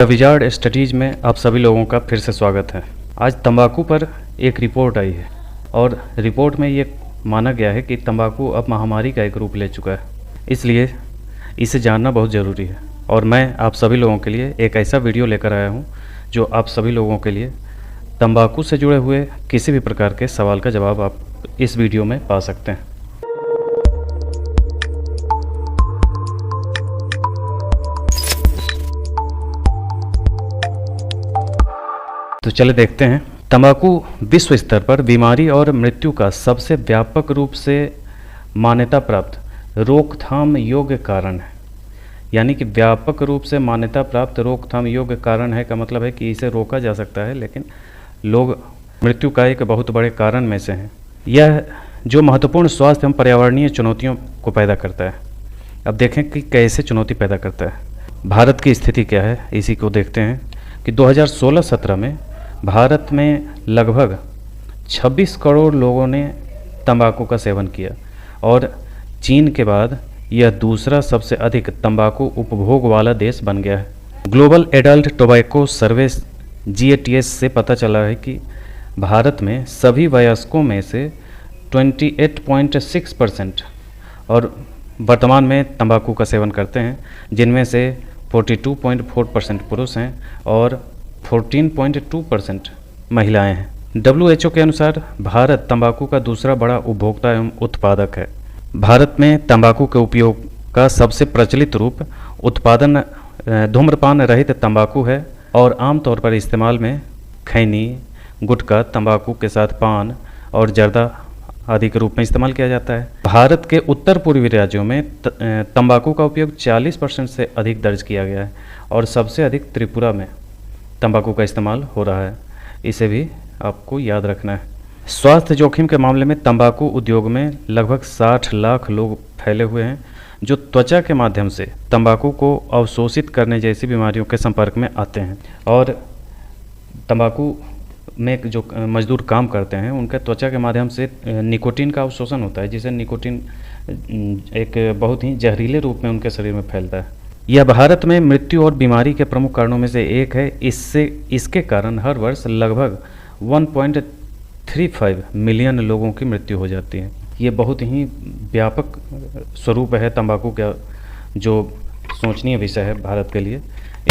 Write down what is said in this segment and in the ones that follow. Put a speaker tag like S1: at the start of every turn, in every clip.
S1: Wizard studies में आप सभी लोगों का फिर से स्वागत है। आज तंबाकू पर एक रिपोर्ट आई है और रिपोर्ट में ये माना गया है कि तंबाकू अब महामारी का एक रूप ले चुका है, इसलिए इसे जानना बहुत ज़रूरी है। और मैं आप सभी लोगों के लिए एक ऐसा वीडियो लेकर आया हूँ जो आप सभी लोगों के लिए तंबाकू से जुड़े हुए किसी भी प्रकार के सवाल का जवाब आप इस वीडियो में पा सकते हैं। तो चले देखते हैं। तंबाकू विश्व स्तर पर बीमारी और मृत्यु का सबसे व्यापक रूप से मान्यता प्राप्त रोकथाम योग्य कारण है। यानी कि व्यापक रूप से मान्यता प्राप्त रोकथाम योग्य कारण है का मतलब है कि इसे रोका जा सकता है, लेकिन लोग मृत्यु का एक बहुत बड़े कारण में से हैं। यह जो महत्वपूर्ण स्वास्थ्य एवं पर्यावरणीय चुनौतियों को पैदा करता है। अब देखें कि कैसे चुनौती पैदा करता है। भारत की स्थिति क्या है, इसी को देखते हैं कि 2016-17 में भारत में लगभग 26 करोड़ लोगों ने तंबाकू का सेवन किया और चीन के बाद यह दूसरा सबसे अधिक तंबाकू उपभोग वाला देश बन गया है। ग्लोबल एडल्ट टोबैको सर्वे GATS से पता चला है कि भारत में सभी वयस्कों में से 28.6% और वर्तमान में तंबाकू का सेवन करते हैं, जिनमें से 42.4% पुरुष हैं और 14.2% महिलाएं हैं। WHO के अनुसार भारत तंबाकू का दूसरा बड़ा उपभोक्ता एवं उत्पादक है। भारत में तंबाकू के उपयोग का सबसे प्रचलित रूप उत्पादन धूम्रपान रहित तंबाकू है और आमतौर पर इस्तेमाल में खैनी, गुटखा, तंबाकू के साथ पान और जर्दा आदि के रूप में इस्तेमाल किया जाता है। भारत के उत्तर पूर्वी राज्यों में तंबाकू का उपयोग 40% से अधिक दर्ज किया गया है और सबसे अधिक त्रिपुरा में तंबाकू का इस्तेमाल हो रहा है। इसे भी आपको याद रखना है। स्वास्थ्य जोखिम के मामले में तंबाकू उद्योग में लगभग 60 लाख लोग फैले हुए हैं जो त्वचा के माध्यम से तंबाकू को अवशोषित करने जैसी बीमारियों के संपर्क में आते हैं। और तंबाकू में जो मजदूर काम करते हैं उनके त्वचा के माध्यम से निकोटीन का अवशोषण होता है, जिसे निकोटीन एक बहुत ही जहरीले रूप में उनके शरीर में फैलता है। यह भारत में मृत्यु और बीमारी के प्रमुख कारणों में से एक है। इसके कारण हर वर्ष लगभग 1.35 मिलियन लोगों की मृत्यु हो जाती है। ये बहुत ही व्यापक स्वरूप है तंबाकू का, जो सोचनीय विषय है भारत के लिए,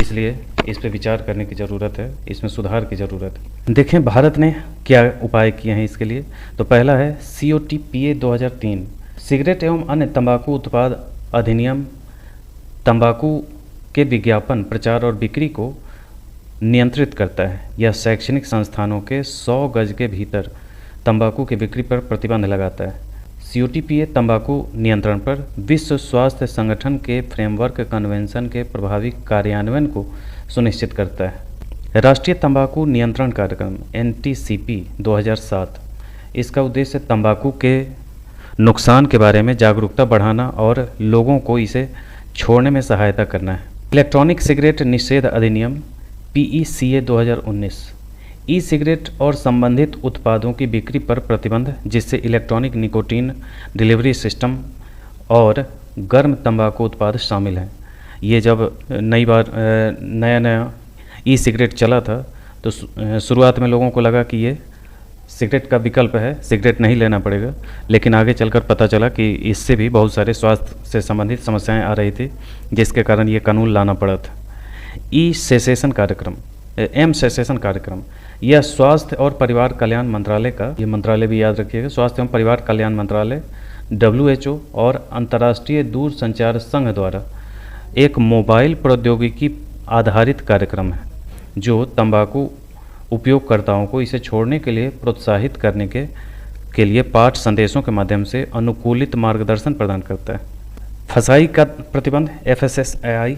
S1: इसलिए इस पर विचार करने की ज़रूरत है, इसमें सुधार की ज़रूरत है। देखें भारत ने क्या उपाय किए हैं इसके लिए। तो पहला है COTPA 2003, सिगरेट एवं अन्य तंबाकू उत्पाद अधिनियम तंबाकू के विज्ञापन, प्रचार और बिक्री को नियंत्रित करता है। यह शैक्षणिक संस्थानों के 100 गज के भीतर तंबाकू की बिक्री पर प्रतिबंध लगाता है। COTPA तंबाकू नियंत्रण पर विश्व स्वास्थ्य संगठन के फ्रेमवर्क कन्वेंशन के प्रभावी कार्यान्वयन को सुनिश्चित करता है। राष्ट्रीय तंबाकू नियंत्रण कार्यक्रम NTCP 2007, इसका उद्देश्य तंबाकू के नुकसान के बारे में जागरूकता बढ़ाना और लोगों को इसे छोड़ने में सहायता करना है। इलेक्ट्रॉनिक सिगरेट निषेध अधिनियम PECA 2019, ई सिगरेट और संबंधित उत्पादों की बिक्री पर प्रतिबंध, जिससे इलेक्ट्रॉनिक निकोटीन डिलीवरी सिस्टम और गर्म तंबाकू उत्पाद शामिल हैं। ये जब नया ई सिगरेट चला था तो शुरुआत में लोगों को लगा कि ये सिगरेट का विकल्प है, सिगरेट नहीं लेना पड़ेगा, लेकिन आगे चलकर पता चला कि इससे भी बहुत सारे स्वास्थ्य से संबंधित समस्याएं आ रही थी, जिसके कारण ये कानून लाना पड़ा था। ई सेसेशन कार्यक्रम, एम सेसेशन कार्यक्रम, यह स्वास्थ्य और परिवार कल्याण मंत्रालय का, ये मंत्रालय भी याद रखिएगा, स्वास्थ्य एवं परिवार कल्याण मंत्रालय WHO और अंतर्राष्ट्रीय दूरसंचार संघ द्वारा एक मोबाइल प्रौद्योगिकी आधारित कार्यक्रम है जो तंबाकू उपयोगकर्ताओं को इसे छोड़ने के लिए प्रोत्साहित करने के लिए पाठ संदेशों के माध्यम से अनुकूलित मार्गदर्शन प्रदान करता है। फसाई का प्रतिबंध FSSAI,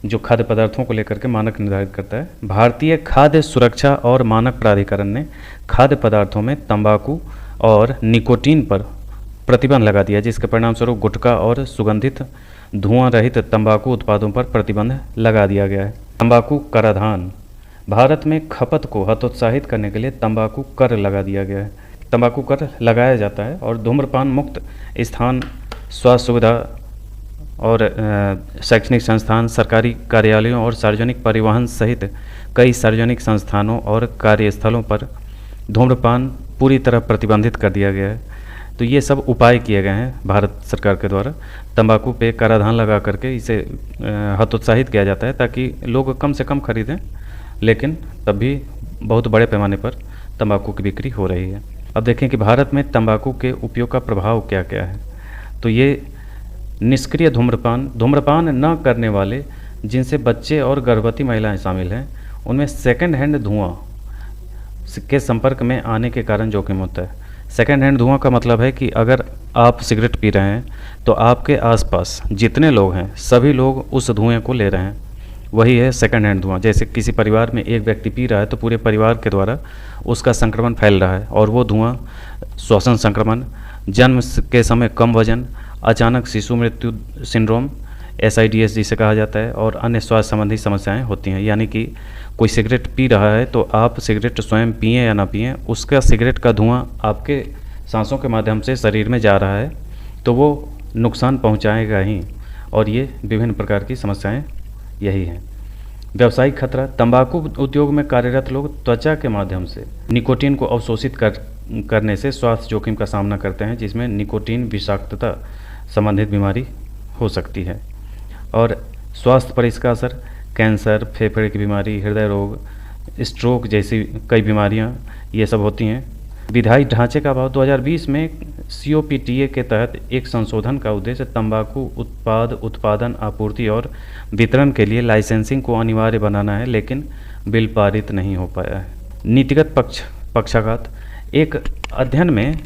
S1: जो खाद्य पदार्थों को लेकर के मानक निर्धारित करता है। भारतीय खाद्य सुरक्षा और मानक प्राधिकरण ने खाद्य पदार्थों में तंबाकू और निकोटीन पर प्रतिबंध लगा दिया, जिसके परिणाम स्वरूप गुटखा और सुगंधित धुआं रहित तंबाकू उत्पादों पर प्रतिबंध लगा दिया गया है। तंबाकू कराधान, भारत में खपत को हतोत्साहित करने के लिए तंबाकू कर लगा दिया गया है। तंबाकू कर लगाया जाता है और धूम्रपान मुक्त स्थान, स्वास्थ्य सुविधा और शैक्षणिक संस्थान, सरकारी कार्यालयों और सार्वजनिक परिवहन सहित कई सार्वजनिक संस्थानों और कार्यस्थलों पर धूम्रपान पूरी तरह प्रतिबंधित कर दिया गया है। तो ये सब उपाय किए गए हैं भारत सरकार के द्वारा। तंबाकू पे कराधान लगा करके इसे हतोत्साहित किया जाता है ताकि लोग कम से कम खरीदें, लेकिन तब भी बहुत बड़े पैमाने पर तंबाकू की बिक्री हो रही है। अब देखें कि भारत में तंबाकू के उपयोग का प्रभाव क्या क्या है। तो ये निष्क्रिय धूम्रपान न करने वाले, जिनसे बच्चे और गर्भवती महिलाएं शामिल हैं, उनमें सेकंड हैंड धुआं के संपर्क में आने के कारण जोखिम होता है। सेकंड हैंड धुआं का मतलब है कि अगर आप सिगरेट पी रहे हैं तो आपके आसपास जितने लोग हैं सभी लोग उस धुएं को ले रहे हैं, वही है सेकंड हैंड धुआं। जैसे किसी परिवार में एक व्यक्ति पी रहा है तो पूरे परिवार के द्वारा उसका संक्रमण फैल रहा है, और वो धुआं श्वसन संक्रमण, जन्म के समय कम वजन, अचानक शिशु मृत्यु सिंड्रोम, SIDS जिसे कहा जाता है, और अन्य स्वास्थ्य संबंधी समस्याएं होती हैं। यानी कि कोई सिगरेट पी रहा है तो आप सिगरेट स्वयं पिएं या ना पिएं, उसका सिगरेट का धुआं आपके सांसों के माध्यम से शरीर में जा रहा है तो वो नुकसान पहुंचाएगा ही, और ये विभिन्न प्रकार की समस्याएं यही हैं। व्यावसायिक खतरा, तंबाकू उद्योग में कार्यरत लोग त्वचा के माध्यम से निकोटीन को अवशोषित करने से स्वास्थ्य जोखिम का सामना करते हैं, जिसमें निकोटीन विषाक्तता संबंधित बीमारी हो सकती है। और स्वास्थ्य पर इसका असर कैंसर, फेफड़े की बीमारी, हृदय रोग, स्ट्रोक जैसी कई बीमारियां ये सब होती हैं। विधायी ढांचे का अभाव, 2020 में COPTA के तहत एक संशोधन का उद्देश्य तंबाकू उत्पादन, आपूर्ति और वितरण के लिए लाइसेंसिंग को अनिवार्य बनाना है, लेकिन बिल पारित नहीं हो पाया है। नीतिगत पक्षाघात, एक अध्ययन में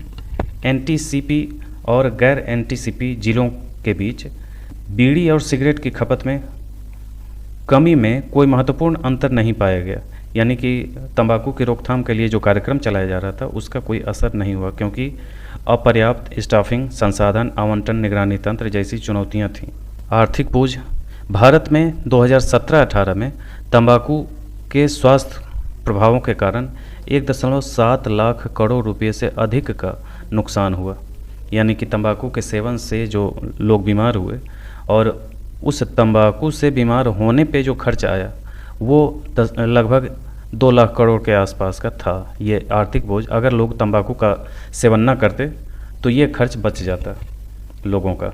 S1: NTCP और गैर NTCP जिलों के बीच बीड़ी और सिगरेट की खपत में कमी में कोई महत्वपूर्ण अंतर नहीं पाया गया। यानी कि तंबाकू की रोकथाम के लिए जो कार्यक्रम चलाया जा रहा था उसका कोई असर नहीं हुआ, क्योंकि अपर्याप्त स्टाफिंग, संसाधन आवंटन, निगरानी तंत्र जैसी चुनौतियां थीं। आर्थिक बोझ, भारत में 2017-18 में तंबाकू के स्वास्थ्य प्रभावों के कारण 1.7 लाख करोड़ रुपये से अधिक का नुकसान हुआ। यानी कि तंबाकू के सेवन से जो लोग बीमार हुए और उस तंबाकू से बीमार होने पे जो खर्च आया वो लगभग 2 लाख करोड़ के आसपास का था। ये आर्थिक बोझ, अगर लोग तंबाकू का सेवन ना करते तो ये खर्च बच जाता लोगों का।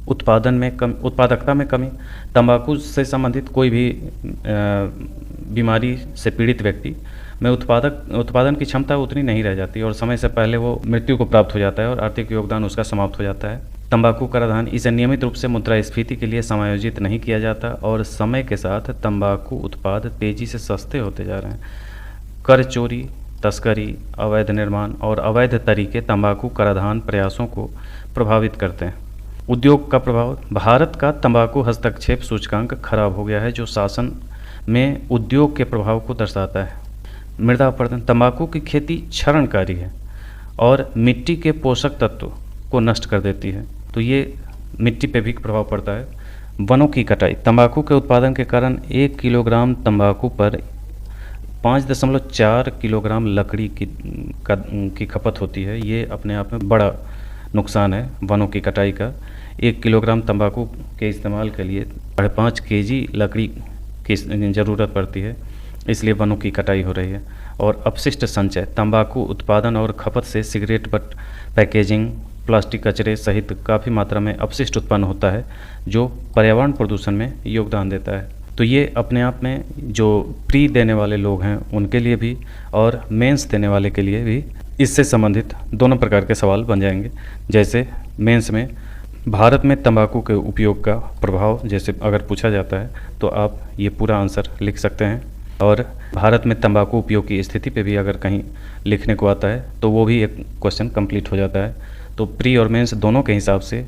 S1: उत्पादकता में कमी, तंबाकू से संबंधित कोई भी बीमारी से पीड़ित व्यक्ति में उत्पादन की क्षमता उतनी नहीं रह जाती और समय से पहले वो मृत्यु को प्राप्त हो जाता है और आर्थिक योगदान उसका समाप्त हो जाता है। तंबाकू कराधान, इसे नियमित रूप से मुद्रास्फीति के लिए समायोजित नहीं किया जाता और समय के साथ तंबाकू उत्पाद तेजी से सस्ते होते जा रहे हैं। कर चोरी, तस्करी, अवैध निर्माण और अवैध तरीके तंबाकू कराधान प्रयासों को प्रभावित करते हैं। उद्योग का प्रभाव, भारत का तंबाकू हस्तक्षेप सूचकांक खराब हो गया है, जो शासन में उद्योग के प्रभाव को दर्शाता है। मृदा अपरदन, तंबाकू की खेती क्षरणकारी है और मिट्टी के पोषक तत्व को नष्ट कर देती है, तो ये मिट्टी पे भी प्रभाव पड़ता है। वनों की कटाई, तंबाकू के उत्पादन के कारण 1 किलोग्राम तंबाकू पर 5.4 किलोग्राम लकड़ी की खपत होती है। ये अपने आप में बड़ा नुकसान है वनों की कटाई का। 1 किलोग्राम तंबाकू के इस्तेमाल के लिए 5.5 केजी लकड़ी की ज़रूरत पड़ती है, इसलिए वनों की कटाई हो रही है। और अपशिष्ट संचय, तंबाकू उत्पादन और खपत से सिगरेट पैकेजिंग, प्लास्टिक कचरे सहित काफ़ी मात्रा में अपशिष्ट उत्पन्न होता है, जो पर्यावरण प्रदूषण में योगदान देता है। तो ये अपने आप में जो प्री देने वाले लोग हैं उनके लिए भी और मेंस देने वाले के लिए भी इससे संबंधित दोनों प्रकार के सवाल बन जाएंगे। जैसे मेंस में भारत में तंबाकू के उपयोग का प्रभाव जैसे अगर पूछा जाता है तो आप ये पूरा आंसर लिख सकते हैं, और भारत में तंबाकू उपयोग की स्थिति पे भी अगर कहीं लिखने को आता है तो वो भी एक क्वेश्चन कंप्लीट हो जाता है। तो प्री और मेंस दोनों के हिसाब से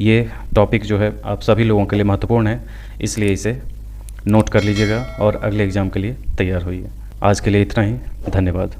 S1: ये टॉपिक जो है आप सभी लोगों के लिए महत्वपूर्ण है, इसलिए इसे नोट कर लीजिएगा और अगले एग्ज़ाम के लिए तैयार होइए। आज के लिए इतना ही, धन्यवाद।